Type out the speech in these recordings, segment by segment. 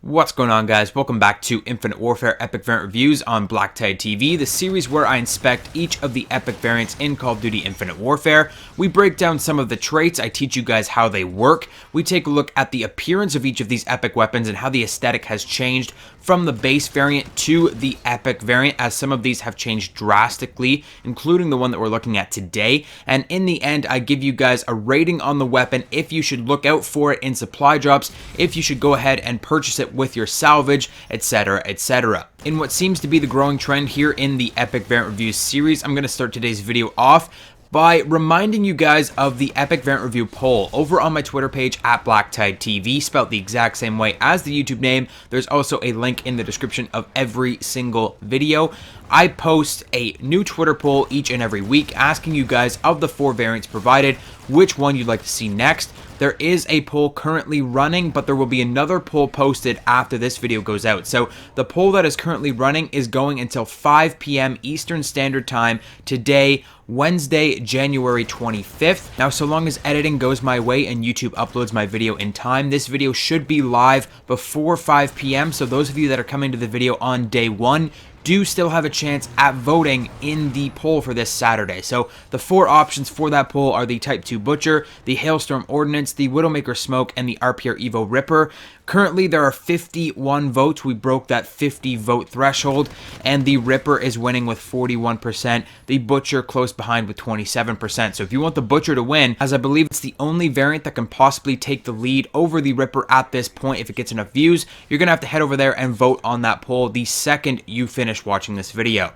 What's going on, guys? Welcome back to Infinite Warfare Epic Variant Reviews on BlackTideTV, the series where I inspect each of the epic variants in Call of Duty Infinite Warfare. We break down some of the traits, I teach you guys how they work, we take a look at the appearance of each of these epic weapons and how the aesthetic has changed from the base variant to the epic variant, as some of these have changed drastically, including the one that we're looking at today. And in the end, I give you guys a rating on the weapon, if you should look out for it in supply drops, if you should go ahead and purchase it with your salvage, etc, etc. In what seems to be the growing trend here in the Epic Variant Reviews series, I'm going to start today's video off by reminding you guys of the Epic Variant Review poll over on my Twitter page at BlackTideTV, spelled the exact same way as the YouTube name. There's also a link in the description of every single video. I post a new Twitter poll each and every week asking you guys, of the 4 variants provided, which one you'd like to see next. There is a poll currently running, but there will be another poll posted after this video goes out. So the poll that is currently running is going until 5 p.m. Eastern Standard Time today, Wednesday, January 25th. Now, so long as editing goes my way and YouTube uploads my video in time, this video should be live before 5 p.m. So those of you that are coming to the video on day 1, do still have a chance at voting in the poll for this Saturday. So the 4 options for that poll are the Type 2 Butcher, the Hailstorm Ordnance, the Widowmaker Smoke, and the RPR Evo Ripper. Currently, there are 51 votes. We broke that 50 vote threshold, and the Ripper is winning with 41%. The Butcher close behind with 27%. So if you want the Butcher to win, as I believe it's the only variant that can possibly take the lead over the Ripper at this point if it gets enough views, you're going to have to head over there and vote on that poll the second you finish watching this video.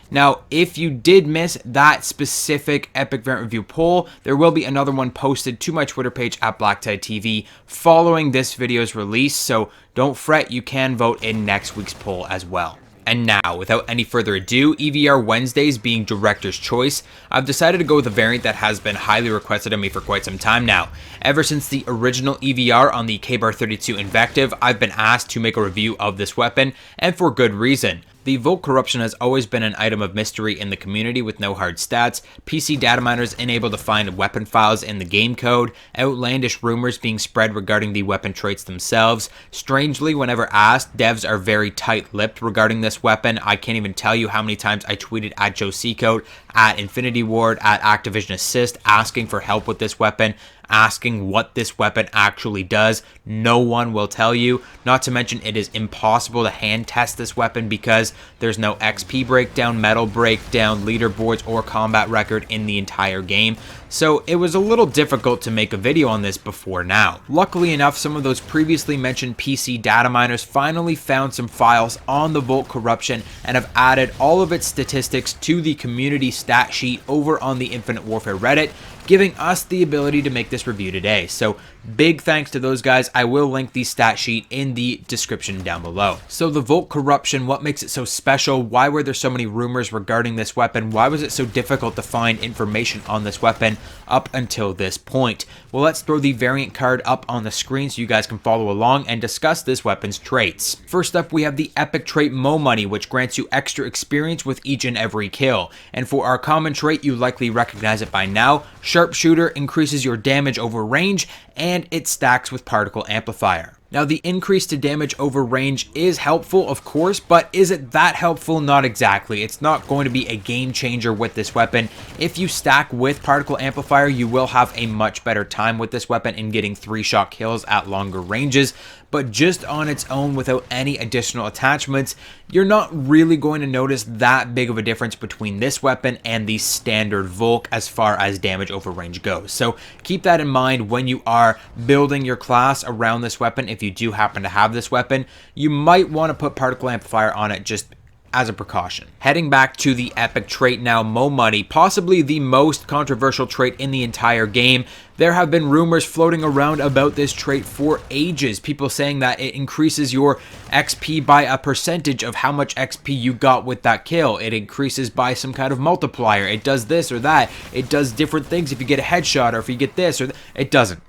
Now, if you did miss that specific Epic Variant Review poll, there will be another one posted to my Twitter page at BlackTideTV following this video's release, so don't fret, you can vote in next week's poll as well. And now, without any further ado, EVR Wednesdays being Director's Choice, I've decided to go with a variant that has been highly requested of me for quite some time now. Ever since the original EVR on the KBAR32 Invective, I've been asked to make a review of this weapon, and for good reason. The Volk Corruption has always been an item of mystery in the community with no hard stats, PC data miners unable to find weapon files in the game code, outlandish rumors being spread regarding the weapon traits themselves. Strangely, whenever asked, devs are very tight-lipped regarding this weapon. I can't even tell you how many times I tweeted at Joe Seacode, at Infinity Ward, at Activision Assist, asking for help with this weapon, asking what this weapon actually does. No one will tell you. Not to mention, it is impossible to hand test this weapon because there's no XP breakdown, medal breakdown, leaderboards, or combat record in the entire game. So it was a little difficult to make a video on this before now. Luckily enough, some of those previously mentioned PC data miners finally found some files on the Volk Corruption and have added all of its statistics to the community stat sheet over on the Infinite Warfare Reddit, giving us the ability to make this review today. So big thanks to those guys. I will link the stat sheet in the description down below. So the Volk Corruption, what makes it so special? Why were there so many rumors regarding this weapon? Why was it so difficult to find information on this weapon up until this point? Well, let's throw the variant card up on the screen so you guys can follow along and discuss this weapon's traits. First up, we have the epic trait Mo Money, which grants you extra experience with each and every kill. And for our common trait, you likely recognize it by now. Sharpshooter increases your damage over range, and it stacks with particle amplifier. Now, the increase to damage over range is helpful, of course, but is it that helpful? Not exactly. It's not going to be a game changer with this weapon. If you stack with particle amplifier, you will have a much better time with this weapon in getting 3-shot kills at longer ranges. But just on its own, without any additional attachments, you're not really going to notice that big of a difference between this weapon and the standard Volk as far as damage over range goes. So keep that in mind when you are building your class around this weapon. If you do happen to have this weapon, you might want to put particle amplifier on it just as a precaution. Heading back to the epic trait now, Mo Money, possibly the most controversial trait in the entire game. There have been rumors floating around about this trait for ages. People saying that it increases your XP by a percentage of how much XP you got with that kill. It increases by some kind of multiplier. It does this or that. It does different things if you get a headshot or if you get this or it doesn't.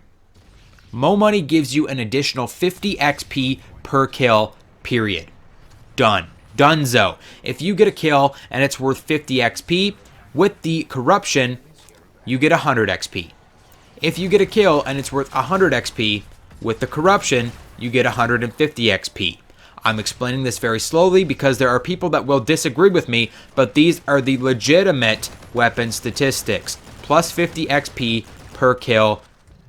Mo Money gives you an additional 50 XP per kill, period. Done. Dunzo. If you get a kill and it's worth 50 XP, with the Corruption, you get 100 XP. If you get a kill and it's worth 100 XP, with the Corruption, you get 150 XP. I'm explaining this very slowly because there are people that will disagree with me, but these are the legitimate weapon statistics. Plus 50 XP per kill,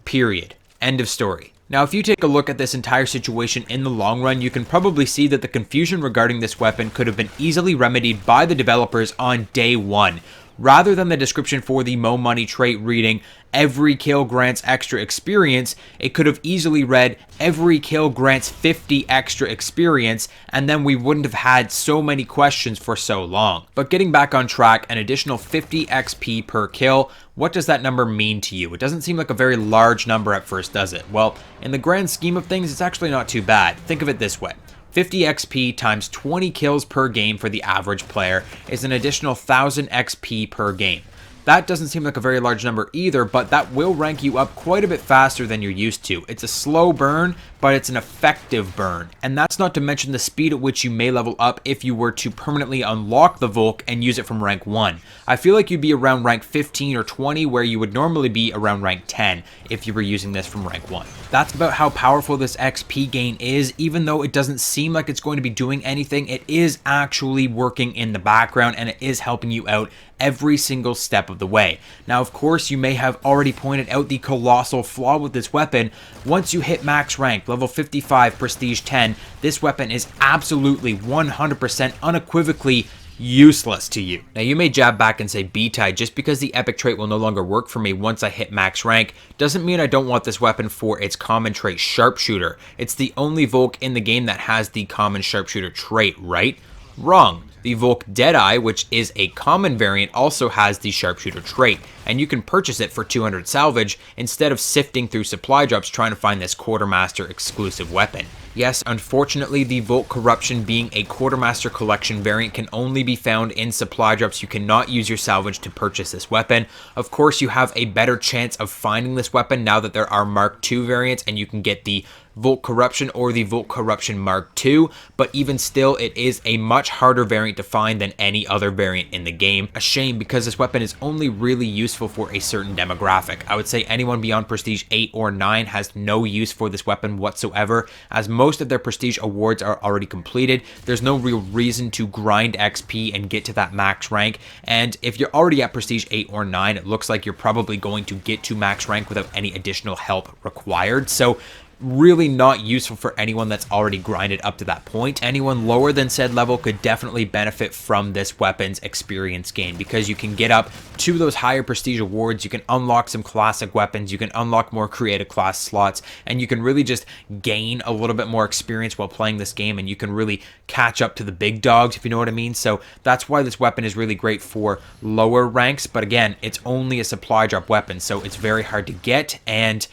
period. End of story. Now, if you take a look at this entire situation in the long run, you can probably see that the confusion regarding this weapon could have been easily remedied by the developers on day one. Rather than the description for the Mo Money trait reading, every kill grants extra experience, it could have easily read, every kill grants 50 extra experience, and then we wouldn't have had so many questions for so long. But getting back on track, an additional 50 XP per kill, what does that number mean to you? It doesn't seem like a very large number at first, does it? Well, in the grand scheme of things, it's actually not too bad. Think of it this way. 50 XP times 20 kills per game for the average player is an additional 1000 XP per game. That doesn't seem like a very large number either, but that will rank you up quite a bit faster than you're used to. It's a slow burn, but it's an effective burn. And that's not to mention the speed at which you may level up if you were to permanently unlock the Volk and use it from rank 1. I feel like you'd be around rank 15 or 20 where you would normally be around rank 10 if you were using this from rank 1. That's about how powerful this XP gain is. Even though it doesn't seem like it's going to be doing anything, it is actually working in the background and it is helping you out every single step of the way. Now, of course, you may have already pointed out the colossal flaw with this weapon. Once you hit max rank, level 55, prestige 10, this weapon is absolutely 100% unequivocally useless to you. Now, you may jab back and say, BTide, just because the epic trait will no longer work for me once I hit max rank doesn't mean I don't want this weapon for its common trait, Sharpshooter. It's the only Volk in the game that has the common Sharpshooter trait, right? Wrong. The Volk Deadeye, which is a common variant, also has the Sharpshooter trait, and you can purchase it for 200 salvage instead of sifting through supply drops trying to find this Quartermaster exclusive weapon. Yes, unfortunately, the Volk Corruption being a Quartermaster Collection variant can only be found in supply drops. You cannot use your salvage to purchase this weapon. Of course, you have a better chance of finding this weapon now that there are Mark II variants and you can get the Volk Corruption or the Volk Corruption Mark II, but even still, it is a much harder variant to find than any other variant in the game. A shame, because this weapon is only really useful for a certain demographic. I would say anyone beyond Prestige 8 or 9 has no use for this weapon whatsoever, as most of their Prestige awards are already completed. There's no real reason to grind XP and get to that max rank, and if you're already at Prestige 8 or 9, it looks like you're probably going to get to max rank without any additional help required. So really not useful for anyone that's already grinded up to that point. Anyone lower than said level could definitely benefit from this weapon's experience gain, because you can get up to those higher prestige awards, you can unlock some classic weapons, you can unlock more creative class slots, and you can really just gain a little bit more experience while playing this game, and you can really catch up to the big dogs, if you know what I mean. So that's why this weapon is really great for lower ranks, but again, it's only a supply drop weapon, so it's very hard to get, and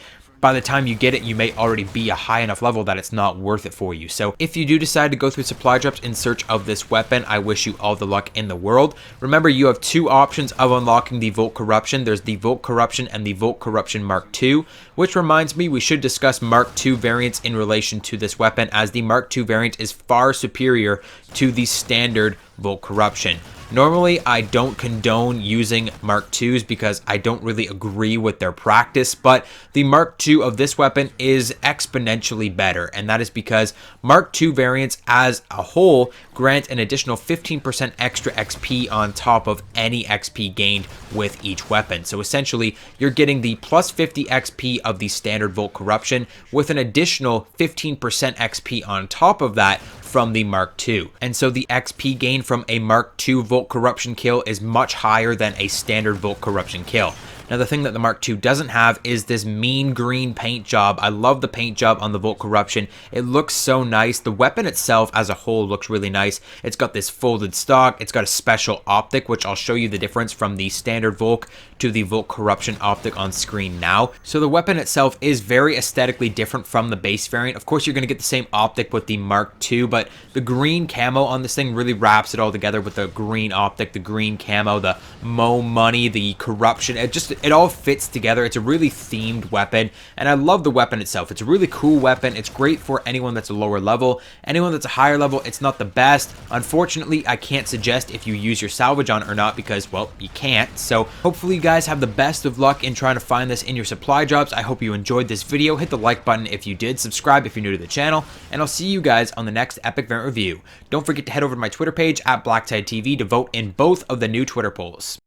by the time you get it, you may already be a high enough level that it's not worth it for you. So if you do decide to go through supply drops in search of this weapon, I wish you all the luck in the world. Remember, you have two options of unlocking the Volk Corruption. There's the Volk Corruption and the Volk Corruption Mark II, which reminds me we should discuss Mark II variants in relation to this weapon, as the Mark II variant is far superior to the standard Volk Corruption. Normally, I don't condone using Mark IIs because I don't really agree with their practice, but the Mark II of this weapon is exponentially better, and that is because Mark II variants as a whole grant an additional 15% extra XP on top of any XP gained with each weapon. So essentially, you're getting the plus 50 XP of the standard Volk Corruption with an additional 15% XP on top of that from the Mark II. And so the XP gain from a Mark II Volk Corruption kill is much higher than a standard Volk Corruption kill. Now, the thing that the Mark II doesn't have is this mean green paint job. I love the paint job on the Volk Corruption. It looks so nice. The weapon itself as a whole looks really nice. It's got this folded stock. It's got a special optic, which I'll show you the difference from the standard Volk to the Volk Corruption optic on screen now. So the weapon itself is very aesthetically different from the base variant. Of course, you're going to get the same optic with the Mark II, but the green camo on this thing really wraps it all together with the green optic, the green camo, the Mo Money, the Corruption. it all fits together. It's a really themed weapon, and I love the weapon itself. It's a really cool weapon. It's great for anyone that's a lower level. Anyone that's a higher level, it's not the best. Unfortunately, I can't suggest if you use your salvage on it or not because, well, you can't. So hopefully you guys have the best of luck in trying to find this in your supply drops. I hope you enjoyed this video. Hit the like button if you did, subscribe if you're new to the channel, and I'll see you guys on the next Epic Variant review. Don't forget to head over to my Twitter page at BlackTideTV to vote in both of the new Twitter polls.